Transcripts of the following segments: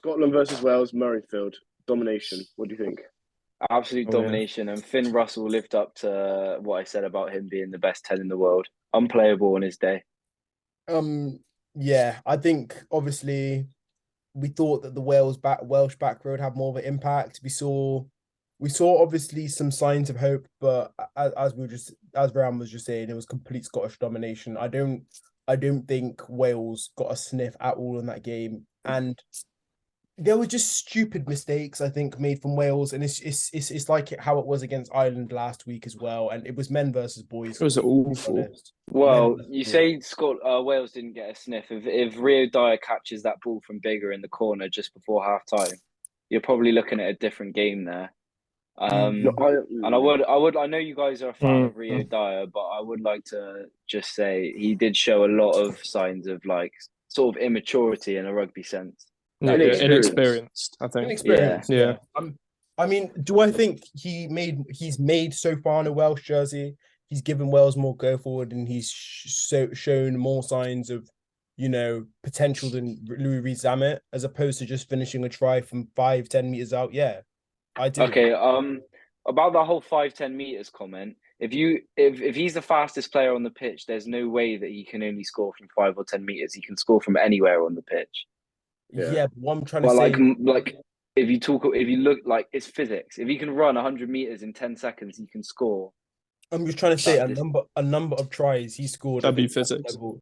Scotland versus Wales, Murrayfield. Domination. What do you think? Absolute Oh yeah. domination, and Finn Russell lived up to what I said about him being the best 10 in the world. Unplayable on his day. Um, yeah, I think obviously we thought that the Welsh back row would have more of an impact. We saw obviously some signs of hope, but as Ram was just saying, it was complete Scottish domination. I don't think Wales got a sniff at all in that game, and there were just stupid mistakes I think made from Wales, and it's like how it was against Ireland last week as well, and it was men versus boys. It was To be awful. honest, men Well, versus you boys. say Wales didn't get a sniff. If Rio Dyer catches that ball from Bigger in the corner just before half time, you're probably looking at a different game there. No, Um, and I know you guys are a fan of Rio Mm. Dyer, but I would like to just say he did show a lot of signs of like sort of immaturity in a rugby sense Yeah, that yeah, game. inexperienced. inexperienced, I think. Yeah. inexperienced. Yeah. Yeah. I mean, do I think he's made so far in a Welsh jersey? He's given Wales more go forward, and he's shown more signs of, potential than Louis Rees-Zammit, as opposed to just finishing a try from 5, 10 meters out. Yeah, I do. Okay. About that whole 5-10 meters comment. If he's the fastest player on the pitch, there's no way that he can only score from 5 or 10 meters. He can score from anywhere on the pitch. Yeah. Yeah, but what I'm trying to But say, if you look like it's physics. If he can run 100 meters in 10 seconds, he can score. I'm just trying to say That's a this. number of tries he scored at That'd be international physics. level.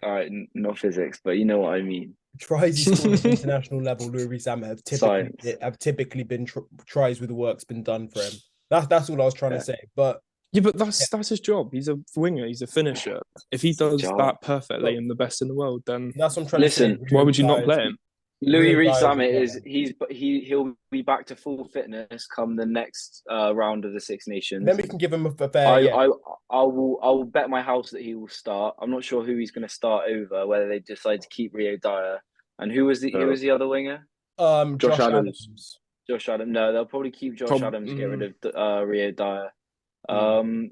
All right, not physics, but you know what I mean. Tries he scored at international level, Louis Rees-Zammit Science. have typically been tries where the work's been done for him. That's all I was trying to Yeah, say. But Yeah, but yeah, that's his job. He's a winger. He's a finisher. If he it's his does job. that perfectly but and the best in the world, then that's what I'm trying to say. Listen, why would you not play him? Louis Rio Dyer's a Rees-Zammit player. is he'll be back to full fitness come the next round of the Six And then Nations. we can give him a fair, I yeah. I I will bet my house that he will start. I'm not sure who he's going to start over. Whether they decide to keep Rio Dyer and who No. was the other winger? Josh Josh Adams. Adams. Josh Adams. No, they'll probably keep Josh Prob Adams, get rid of Rio Dyer. Mm. Um,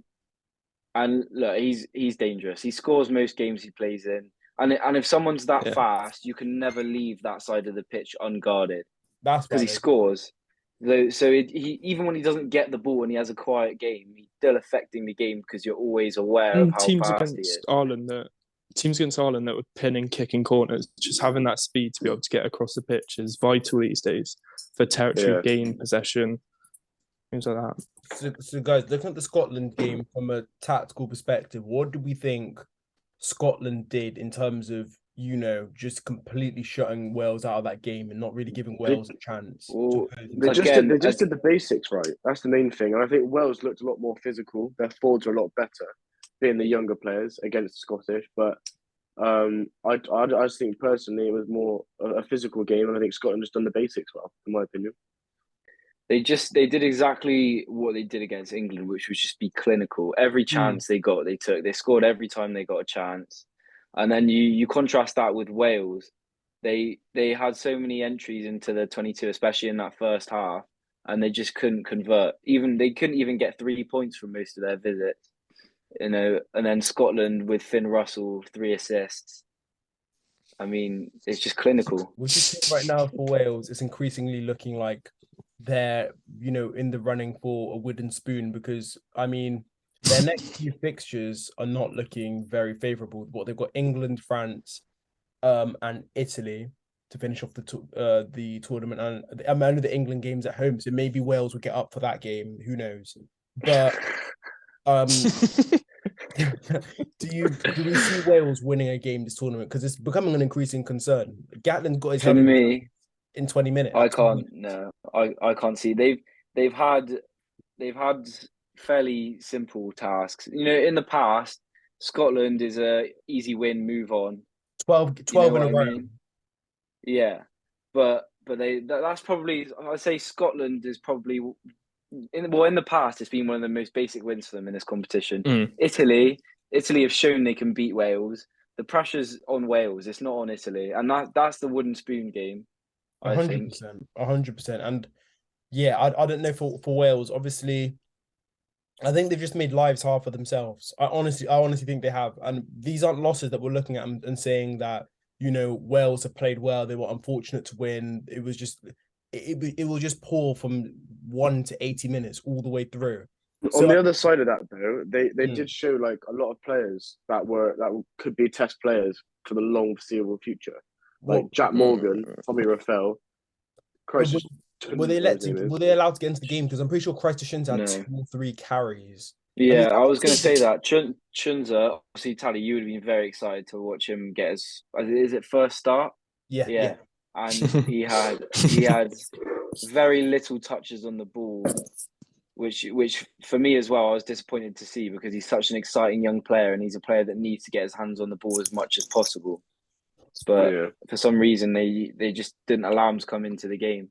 and look, he's dangerous. He scores most games he plays in, and if someone's that yeah. fast, you can never leave that side of the pitch unguarded That's because he valid. scores. He even when he doesn't get the ball and he has a quiet game, he's still affecting the game because you're always aware of And how fast he is. teams against Ireland that would pin and kick in corners, just having that speed to be able to get across the pitch is vital these days for territory Yeah. gain, possession, things like that. So guys, looking at the Scotland game from a tactical perspective, what do we think Scotland did in terms of, just completely shutting Wales out of that game and not really giving They, Wales a chance to Well, oppose they themselves? just did again, they just did the basics right. That's the main thing. And I think Wales looked a lot more physical. Their forwards are a lot better, being the younger players against the Scottish. But I just think personally it was more a physical game, and I think Scotland just done the basics well, in my opinion. they did exactly what they did against England, which was just be clinical. Every Mm. chance they got, they took. They scored every time they got a chance. And then you contrast that with Wales. They had so many entries into the 22, especially in that first half, and they just couldn't convert. Even they couldn't even get 3 points from most of their visits. And then Scotland with Finn Russell, 3 assists. I mean, it's just clinical. Would you say right now for Wales, it's increasingly looking like they're, in the running for a wooden spoon? Because I mean, their next few fixtures are not looking very favourable. What they've got: England, France, and Italy to finish off the tournament. And I know the England game's at home, so maybe Wales will get up for that game. Who knows? But um, do we see Wales winning a game this tournament? Because it's becoming an increasing concern. Gatlin got his For head me, in 20 minutes. I can't. No, I can't see. They've had they've had fairly simple tasks. In the past, Scotland is a easy win, move on. 12, You know 12 in what a I row. mean? Yeah, but that's probably I'd say Scotland is probably in the past it's been one of the most basic wins for them in this competition. Mm. Italy have shown they can beat Wales. The pressure's on Wales. It's not on Italy, and that's the wooden spoon game. A I hundred think. percent, 100%. And yeah, I don't know for Wales. Obviously, I think they've just made lives hard for themselves. I honestly think they have. And these aren't losses that we're looking at and saying that Wales have played well. They were unfortunate to win. It was just it will just pour from 1 to 80 minutes all the way through. On So the other side of that, though, they Mm. did show like a lot of players that could be test players for the long foreseeable future, like what Jack Morgan, Tommy Raphael, Christ, were they whatever his name were is. they allowed to get into the game? Because I'm pretty sure Christ had No. 2 or 3 carries. Yeah, I was going to say that. Chunza, obviously, Tally, you would have been very excited to watch him get his, is it first start? Yeah. And he had very little touches on the ball, which for me as well, I was disappointed to see because he's such an exciting young player and he's a player that needs to get his hands on the ball as much as possible. But for some reason, they just didn't allow him to come into the game.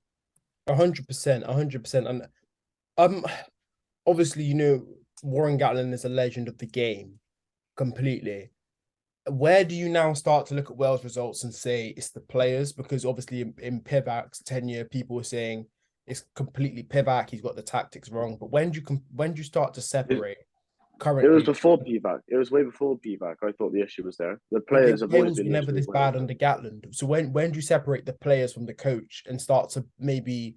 100%. And obviously, Warren Gatlin is a legend of the game completely. Where do you now start to look at Wales results and say it's the players? Because obviously in Pivac's tenure, people were saying it's completely Pivac. He's got the tactics wrong. But when do you start to separate? Currently, it was before Pivac. It was way before Pivac. I thought the issue was there. The players have always Wales were been never this bad under Gatlin. So when do you separate the players from the coach and start to maybe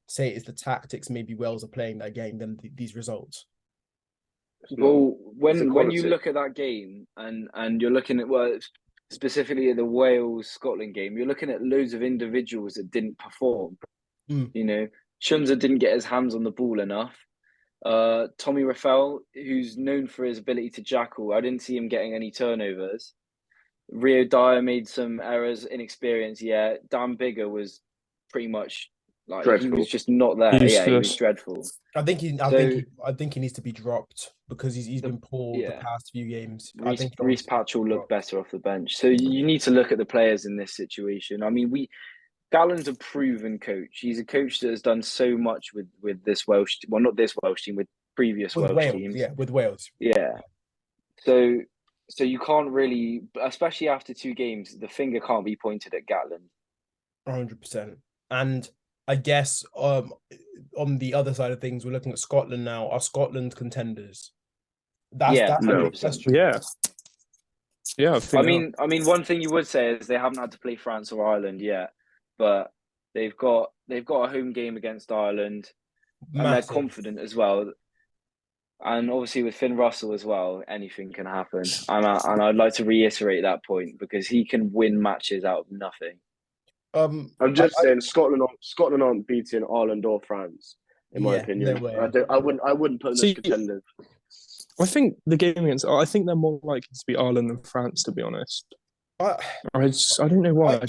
say it's the tactics? Maybe Wales are playing that game than these results. Well, when you look at that game and you're looking at specifically at the Wales-Scotland game, you're looking at loads of individuals that didn't perform. Chunza didn't get his hands on the ball enough. Tommy Raphael, who's known for his ability to jackal, I didn't see him getting any turnovers. Rio Dyer made some errors, inexperience. Yeah, Dan Bigger was pretty much like dreadful. He was just not there. Useless. Yeah, he was dreadful. I think he needs to be dropped because he's been poor the past few games. Reece Patch will look better off the bench. So you need to look at the players in this situation. I mean, Gallen's a proven coach. He's a coach that has done so much with this Welsh, well, not this Welsh team, with previous Welsh teams. Yeah, with Wales. Yeah. So you can't really, especially after 2 games, the finger can't be pointed at Gatlin. 100%. And I guess on the other side of things, we're looking at Scotland now. Are Scotland contenders? That's no. question. Yeah. I mean, one thing you would say is they haven't had to play France or Ireland yet, but they've got a home game against Ireland, and they're confident as well. And obviously with Finn Russell as well, anything can happen. And I'd like to reiterate that point because he can win matches out of nothing. I'm just saying Scotland aren't beating Ireland or France, in my opinion. No, I wouldn't put them as contenders. I think the game against, I think they're more likely to be Ireland than France, to be honest. I don't know why. I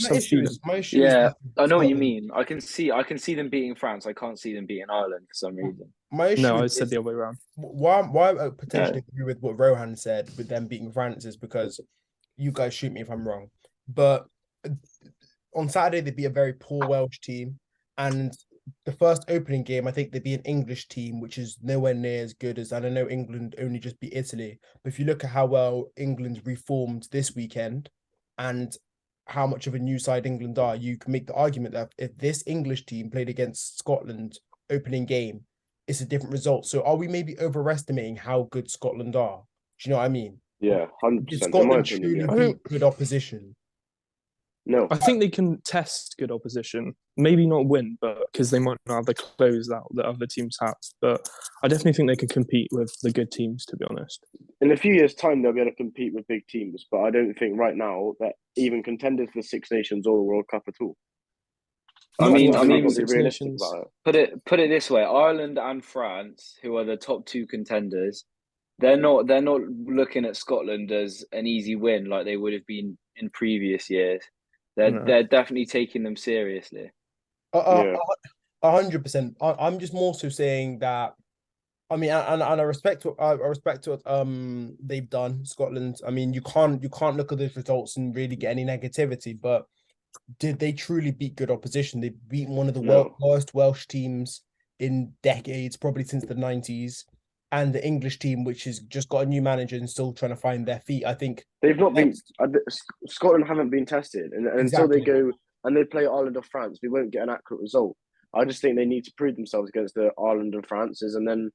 know what you mean. I can see them beating France. I can't see them beating Ireland for some reason. I said the other way around. Why I potentially agree with what Rohan said with them beating France is because you guys shoot me if I'm wrong, but on Saturday they'd be a very poor Welsh team, and the first opening game I think they'd be an English team, which is nowhere near as good as. And I know England only just beat Italy, but if you look at how well England reformed this weekend and how much of a new side England are, you can make the argument that if this English team played against Scotland opening game, it's a different result. So are we maybe overestimating how good Scotland are? Do you know what I mean? Yeah, 100%. Did Scotland truly beat good opposition? No. I think they can test good opposition. Maybe not win, but because they might not have the close out that other teams have. But I definitely think they can compete with the good teams, to be honest. In a few years' time, they'll be able to compete with big teams. But I don't think right now that even contenders for the Six Nations or the World Cup at all. I mean, realistic about it. Put it this way: Ireland and France, who are the top 2 contenders, they're not looking at Scotland as an easy win like they would have been in previous years. They're definitely taking them seriously. 100%. I'm just more so saying that. I mean, and I respect what they've done, Scotland. I mean, you can't look at those results and really get any negativity. But did they truly beat good opposition? They beat one of the worst Welsh teams in decades, probably since the 90s, and the English team, which has just got a new manager and still trying to find their feet. I think they've not been. Scotland haven't been tested, and until they go and they play Ireland or France, we won't get an accurate result. I just think they need to prove themselves against the Ireland and France's, and then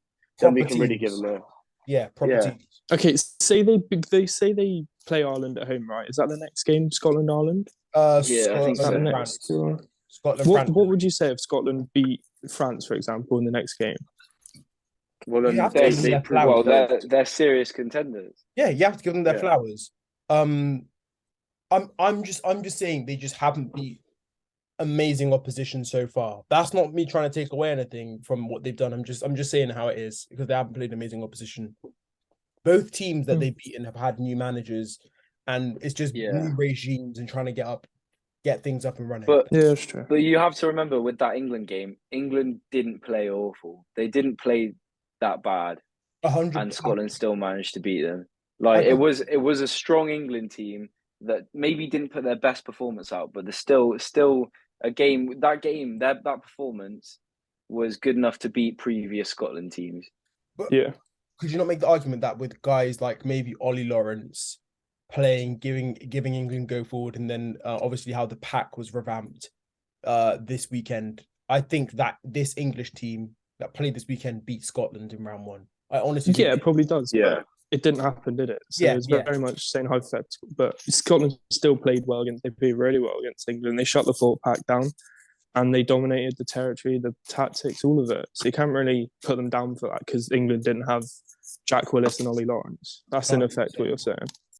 we can really give them a proper teams. Okay, say they play Ireland at home, right? Is that the next game, Scotland Ireland? I Scotland think Is that so. the and next? France. Scotland, What France. What would you say if Scotland beat France, for example, in the next game? Well, You then have to they give them their prove flowers. Well, they're serious contenders. Yeah, you have to give them their Yeah. flowers. I'm just saying they just haven't beat amazing opposition so far. That's not me trying to take away anything from what they've done. I'm just saying how it is because they haven't played amazing opposition. Both teams that they've beaten have had new managers, and it's just new regimes and trying to get things up and running. But Yeah, that's true. But you have to remember with that England game, England didn't play awful. They didn't play that bad, 100%. and Scotland still managed to beat them. Like it was a strong England team that maybe didn't put their best performance out, but there's still a game. That performance was good enough to beat previous Scotland teams. But Yeah. could you not make the argument that with guys like maybe Ollie Lawrence playing, giving England go forward, and then obviously how the pack was revamped this weekend, I think that this English team that played this weekend beat Scotland in round one. I honestly think It probably does. Yeah. But it didn't happen, did it? So it's very much saying hypothetical. But Scotland still played well they played really well against England. They shut the full pack down and they dominated the territory, the tactics, all of it. So you can't really put them down for that because England didn't have Jack Willis and Ollie Lawrence. That's in effect what you're saying.